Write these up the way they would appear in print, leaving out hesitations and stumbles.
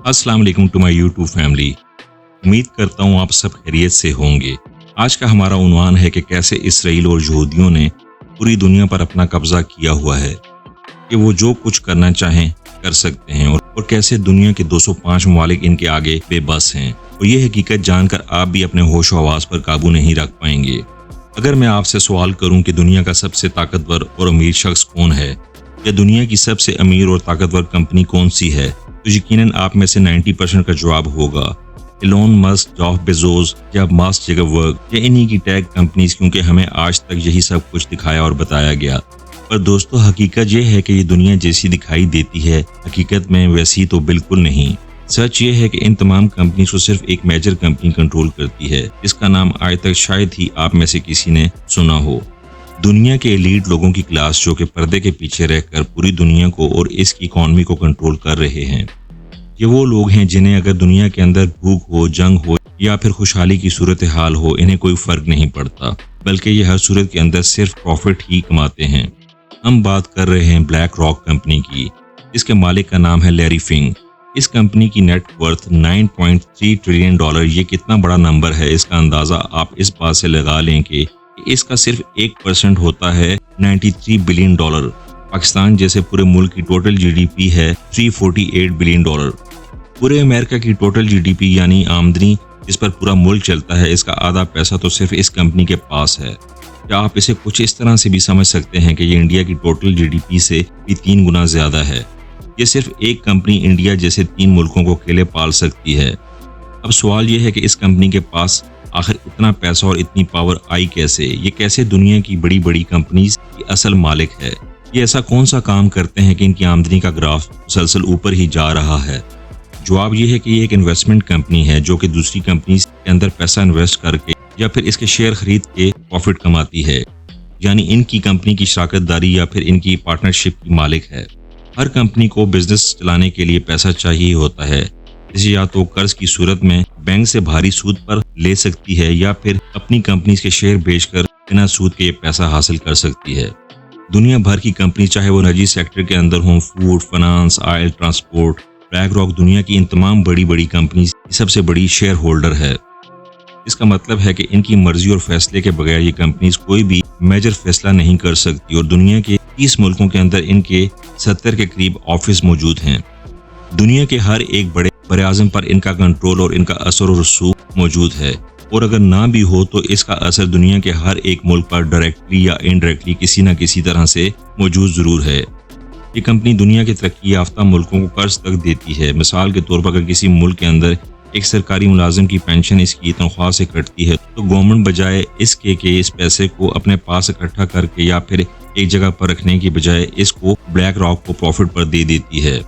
अस्सलाम वालेकुम to my YouTube family. उम्मीद करता हूँ आप सब खैरियत से होंगे। आज का हमारा उन्वान है कि कैसे इसराइल और यहूदियों ने पूरी दुनिया पर अपना कब्जा किया हुआ है कि वो जो कुछ करना चाहें कर सकते हैं और कैसे दुनिया के 205 ममालिक इनके आगे बेबस हैं। और ये हकीकत जानकर आप भी अपने होश आवाज़ पर काबू नहीं रख पाएंगे। अगर मैं आपसे सवाल करूं कि दुनिया का सबसे ताकतवर और अमीर शख्स कौन है या दुनिया की सबसे अमीर और ताकतवर कंपनी कौन सी है, तो यकीनन आप में से 90% का जवाब होगा एलोन मस्क, जेफ बेजोस या मार्क जुकरबर्ग या इन्हीं की टैग कंपनीज, क्योंकि हमें आज तक यही सब कुछ दिखाया और बताया गया। पर दोस्तों, हकीकत यह है कि ये दुनिया जैसी दिखाई देती है हकीकत में वैसी तो बिल्कुल नहीं। सच ये है कि इन तमाम कंपनीज को सिर्फ एक मेजर कंपनी कंट्रोल करती है, इसका नाम आज तक शायद ही आप में से किसी ने सुना हो। दुनिया के एलीट लोगों की क्लास जो कि पर्दे के पीछे रहकर पूरी दुनिया को और इसकी इकॉनमी को कंट्रोल कर रहे हैं। ये वो लोग हैं जिन्हें अगर दुनिया के अंदर भूख हो, जंग हो या फिर खुशहाली की सूरत हाल हो, इन्हें कोई फर्क नहीं पड़ता, बल्कि ये हर सूरत के अंदर सिर्फ प्रॉफिट ही कमाते हैं। हम बात कर रहे हैं ब्लैक रॉक कंपनी की। इसके मालिक का नाम है लैरी फिंग। इस कंपनी की नेट वर्थ $9.3 ट्रिलियन। ये कितना बड़ा नंबर है, इसका अंदाजा आप इस बात से लगा लें कि इसका सिर्फ 1% होता है $93 बिलियन। पाकिस्तान जैसे पूरे मुल्क की टोटल जीडीपी है $348 बिलियन। पूरे अमेरिका की टोटल जीडीपी यानी आमदनी जिस पर पूरा मुल्क चलता है, इसका आधा पैसा तो सिर्फ इस कंपनी के पास है। या आप इसे कुछ इस तरह से भी समझ सकते हैं कि ये इंडिया की टोटल जीडीपी से भी 3 गुना ज्यादा है। ये सिर्फ एक कंपनी इंडिया जैसे 3 मुल्कों को अकेले पाल सकती है। अब सवाल ये है कि इस कंपनी के पास आखिर इतना पैसा और इतनी पावर आई कैसे? ये कैसे दुनिया की बड़ी बड़ी कंपनीज की असल मालिक है? ये ऐसा कौन सा काम करते हैं कि इनकी आमदनी का ग्राफ मुसलसल ऊपर ही जा रहा है? जवाब ये है कि ये एक इन्वेस्टमेंट कंपनी है जो कि दूसरी कंपनीज के अंदर पैसा इन्वेस्ट करके या फिर इसके शेयर खरीद के प्रॉफिट कमाती है, यानी इनकी कंपनी की शराकतदारी या फिर इनकी पार्टनरशिप की मालिक है। हर कंपनी को बिजनेस चलाने के लिए पैसा चाहिए होता है। इसे या तो कर्ज की सूरत में बैंक से भारी सूद पर ले सकती है या फिर अपनी कंपनी के शेयर बेचकर बिना सूद के पैसा हासिल कर सकती है। दुनिया भर की कंपनी, चाहे वो निजी सेक्टर के अंदर हो, food, finance, oil, transport, black rock दुनिया की इन तमाम बड़ी बड़ी कंपनी की सबसे बड़ी शेयर होल्डर है। इसका मतलब है कि इनकी मर्जी और फैसले के बगैर ये कंपनीज कोई भी मेजर फैसला नहीं कर सकती और दुनिया के 30 मुल्कों के अंदर इनके 70 के करीब ऑफिस मौजूद हैं। दुनिया के हर एक बड़े आज़म पर इनका कंट्रोल और इनका असर और रसूख मौजूद है, और अगर ना भी हो तो इसका असर दुनिया के हर एक मुल्क पर डायरेक्टली या इनडायरेक्टली किसी न किसी तरह से मौजूद जरूर है। ये कंपनी दुनिया के तरक्की याफ्ता मुल्कों को कर्ज तक देती है। मिसाल के तौर पर अगर किसी मुल्क के अंदर एक सरकारी मुलाजिम की पेंशन इसकी तनख्वाह से कटती है तो गवर्नमेंट बजाय इसके कि इस पैसे को अपने पास इकट्ठा करके या फिर एक जगह पर रखने की बजाय इसको ब्लैक रॉक को प्रॉफिट पर दे देती है,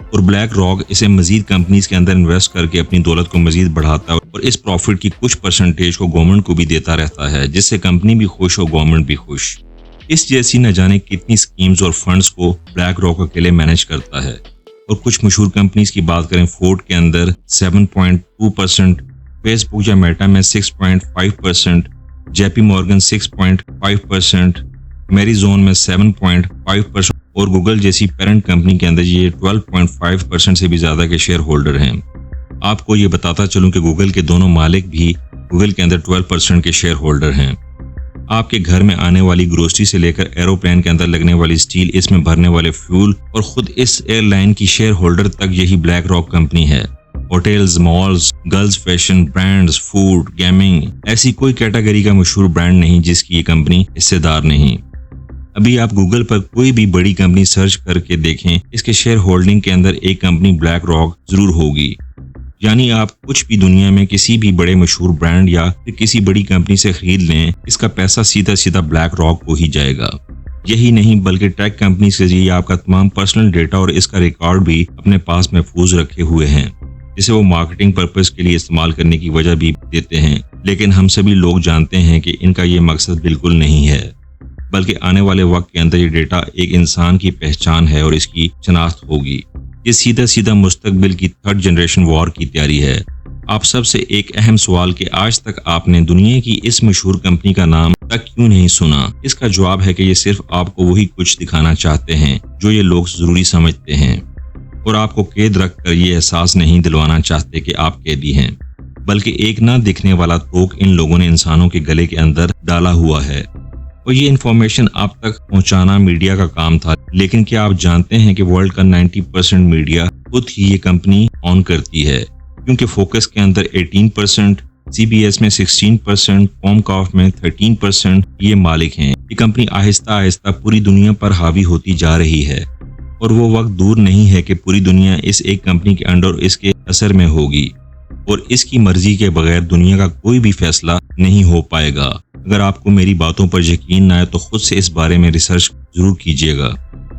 और ब्लैक रॉक इसे मजीद कंपनीज के अंदर इन्वेस्ट करके अपनी दौलत को मजीद बढ़ाता है और इस प्रॉफिट की कुछ परसेंटेज को गवर्नमेंट को भी देता रहता है, जिससे कंपनी भी खुश और गवर्नमेंट भी खुश। इस जैसी न जाने कितनी स्कीम्स और फंड्स को ब्लैक रॉक अकेले मैनेज करता है। और कुछ मशहूर कंपनीज की बात करें, फोर्ड के अंदर 7.2%, फेसबुक या मेटा में 6.5%, जेपी मॉर्गन 6.5%, मेरीजोन में 7.5% और गूगल जैसी पेरेंट कंपनी के अंदर ये 12.5% से भी ज्यादा के शेयर होल्डर हैं। आपको ये बताता चलूं कि गूगल के दोनों मालिक भी गूगल के अंदर 12% के शेयर होल्डर हैं। आपके घर में आने वाली ग्रोसरी से लेकर एरोप्लेन के अंदर लगने वाली स्टील, इसमें भरने वाले फ्यूल और खुद इस एयरलाइन की शेयर होल्डर तक यही ब्लैक रॉक कंपनी है। Hotels, malls, girls fashion, brands, food, gaming, ऐसी कोई कैटेगरी का मशहूर ब्रांड नहीं जिसकी ये कंपनी हिस्सेदार नहीं। अभी आप गूगल पर कोई भी बड़ी कंपनी सर्च करके देखें, इसके शेयर होल्डिंग के अंदर एक कंपनी ब्लैक रॉक जरूर होगी। यानी आप कुछ भी दुनिया में किसी भी बड़े मशहूर ब्रांड या फिर किसी बड़ी कंपनी से खरीद लें, इसका पैसा सीधा सीधा ब्लैक रॉक को ही जाएगा। यही नहीं बल्कि टेक कंपनी के जरिए आपका तमाम पर्सनल डेटा और इसका रिकॉर्ड भी अपने पास महफूज रखे हुए हैं, जिसे वो मार्केटिंग पर्पस के लिए इस्तेमाल करने की वजह भी देते हैं। लेकिन हम सभी लोग जानते हैं कि इनका ये मकसद बिल्कुल नहीं है, बल्कि आने वाले वक्त के अंदर ये डेटा एक इंसान की पहचान है और इसकी शनाख्त होगी। ये सीधा सीधा मुस्तकबिल की 3rd जनरेशन वॉर की तैयारी है। आप सबसे एक अहम सवाल कि आज तक आपने दुनिया की इस मशहूर कंपनी का नाम तक क्यों नहीं सुना? इसका जवाब है कि ये सिर्फ आपको वही कुछ दिखाना चाहते हैं जो ये लोग जरूरी समझते हैं। और आपको कैद रख कर ये एहसास नहीं दिलवाना चाहते कि आप कैदी हैं, बल्कि एक ना दिखने वाला तोक इन लोगों ने इंसानों के गले के अंदर डाला हुआ है और ये इन्फॉर्मेशन आप तक पहुंचाना मीडिया का काम था। लेकिन क्या आप जानते हैं कि वर्ल्ड का 90% मीडिया खुद ही ये कंपनी ऑन करती है, क्योंकि फोकस के अंदर 18%, CBS में 16%, कॉमकास्ट में 13% ये मालिक हैं। ये कंपनी आहिस्ता आहिस्ता पूरी दुनिया पर हावी होती जा रही है और वो वक्त दूर नहीं है कि पूरी दुनिया इस एक कंपनी के अंडर इसके असर में होगी और इसकी मर्जी के बगैर दुनिया का कोई भी फैसला नहीं हो पाएगा। अगर आपको मेरी बातों पर यकीन न आए तो खुद से इस बारे में रिसर्च जरूर कीजिएगा।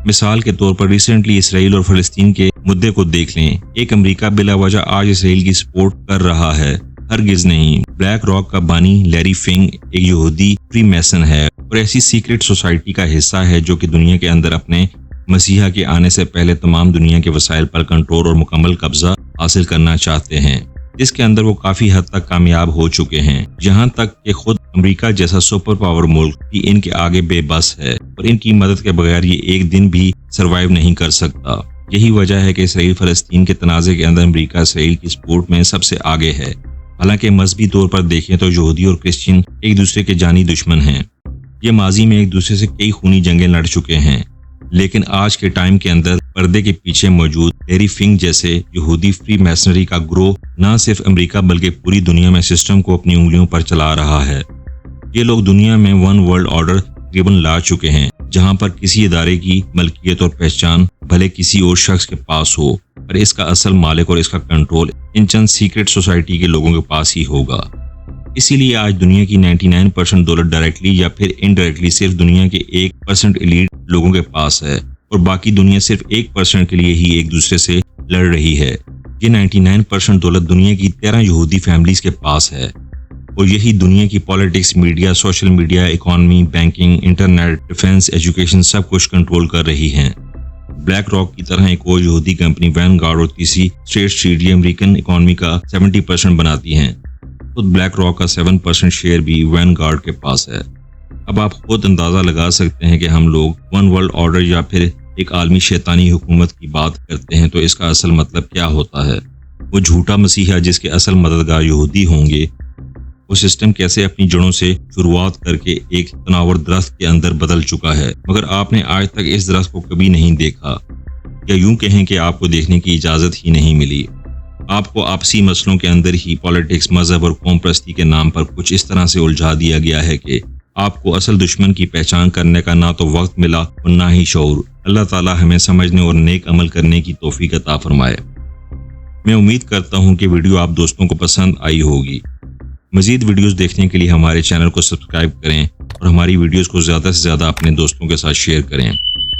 मिसाल के तौर पर रिसेंटली इसराइल और फलस्तीन के मुद्दे को देख लें। एक अमेरिका बिला वजह आज इसराइल की सपोर्ट कर रहा है, हरगिज नहीं। ब्लैक रॉक का बानी लैरी फिंग एक यहूदी फ्रीमेसन है और ऐसी सीक्रेट सोसाइटी का हिस्सा है जो कि दुनिया के अंदर अपने मसीहा के आने से पहले तमाम दुनिया के वसाइल पर कंट्रोल और मुकम्मल कब्जा हासिल करना चाहते हैं, जिसके अंदर वो काफी हद तक कामयाब हो चुके हैं। जहां तक कि खुद अमेरिका जैसा सुपर पावर मुल्क भी इनके आगे बेबस है और इनकी मदद के बगैर ये एक दिन भी सरवाइव नहीं कर सकता। यही वजह है कि इसराइल फलस्तीन के तनाज़े के अंदर अमेरिका इसराइल की सपोर्ट में सबसे आगे है। हालांकि मजहबी तौर पर देखें तो यहूदी और क्रिश्चियन एक दूसरे के जानी दुश्मन हैं। ये माजी में एक दूसरे से कई खूनी जंगें लड़ चुके हैं, लेकिन आज के टाइम के अंदर पर्दे के पीछे मौजूद लैरी फिंग जैसे यहूदी फ्री मैसनरी का ग्रोह न सिर्फ अमेरिका बल्कि पूरी दुनिया में सिस्टम को अपनी उंगलियों पर चला रहा है। ये लोग दुनिया में वन वर्ल्ड ऑर्डर तकरीबन ला चुके हैं, जहां पर किसी इदारे की मलकियत और पहचान भले किसी और शख्स के पास हो, पर इसका असल मालिक और इसका कंट्रोल इन चंद सीक्रेट सोसाइटी के लोगों के पास ही होगा। इसीलिए आज दुनिया की 99% दौलत डायरेक्टली या फिर इनडायरेक्टली सिर्फ दुनिया के 1% एलीट लोगों के पास है और बाकी दुनिया सिर्फ 1% के लिए ही एक दूसरे से लड़ रही है। ये 99% दौलत दुनिया की 13 यहूदी फैमिलीज के पास है और यही दुनिया की politics, media, social media, economy, banking, internet, defence, education सब कुछ कंट्रोल कर रही हैं। ब्लैक रॉक की तरह एक और यहूदी कंपनी वैनगार्ड और तीसरी स्टेट स्ट्रीट ये अमेरिकन इकोनॉमी का 70% बनाती हैं। खुद ब्लैक रॉक का 7% शेयर भी वैनगार्ड के पास है। अब आप खुद अंदाजा लगा सकते हैं कि हम लोग वन वर्ल्ड ऑर्डर या फिर एक आलमी शैतानी हुकूमत की बात करते हैं तो इसका असल मतलब क्या होता है। वो झूठा मसीहा जिसके असल मददगार यहूदी होंगे, वो सिस्टम कैसे अपनी जड़ों से शुरुआत करके एक तनावर दरख्त के अंदर बदल चुका है, मगर आपने आज तक इस दरख्त को कभी नहीं देखा, या यूं कहें कि आपको देखने की इजाजत ही नहीं मिली। आपको आपसी मसलों के अंदर ही पॉलिटिक्स, मजहब और कौम परस्ती के नाम पर कुछ इस तरह से उलझा दिया गया है कि आपको असल दुश्मन की पहचान करने का ना तो वक्त मिला और ना ही शऊर। अल्लाह ताला हमें समझने और नेक अमल करने की तौफीक अता फरमाए। मैं उम्मीद करता हूँ कि वीडियो आप दोस्तों को पसंद आई होगी। मजीद वीडियोस देखने के लिए हमारे चैनल को सब्सक्राइब करें और हमारी वीडियोस को ज़्यादा से ज़्यादा अपने दोस्तों के साथ शेयर करें।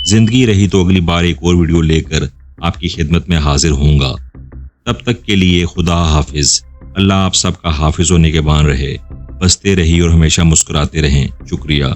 जिंदगी रही तो अगली बार एक और वीडियो लेकर आपकी खिदमत में हाजिर होऊंगा। तब तक के लिए खुदा हाफिज। अल्लाह आप सबका हाफिज और निगहबान रहे। बसते रहिए और हमेशा मुस्कुराते रहें। शुक्रिया।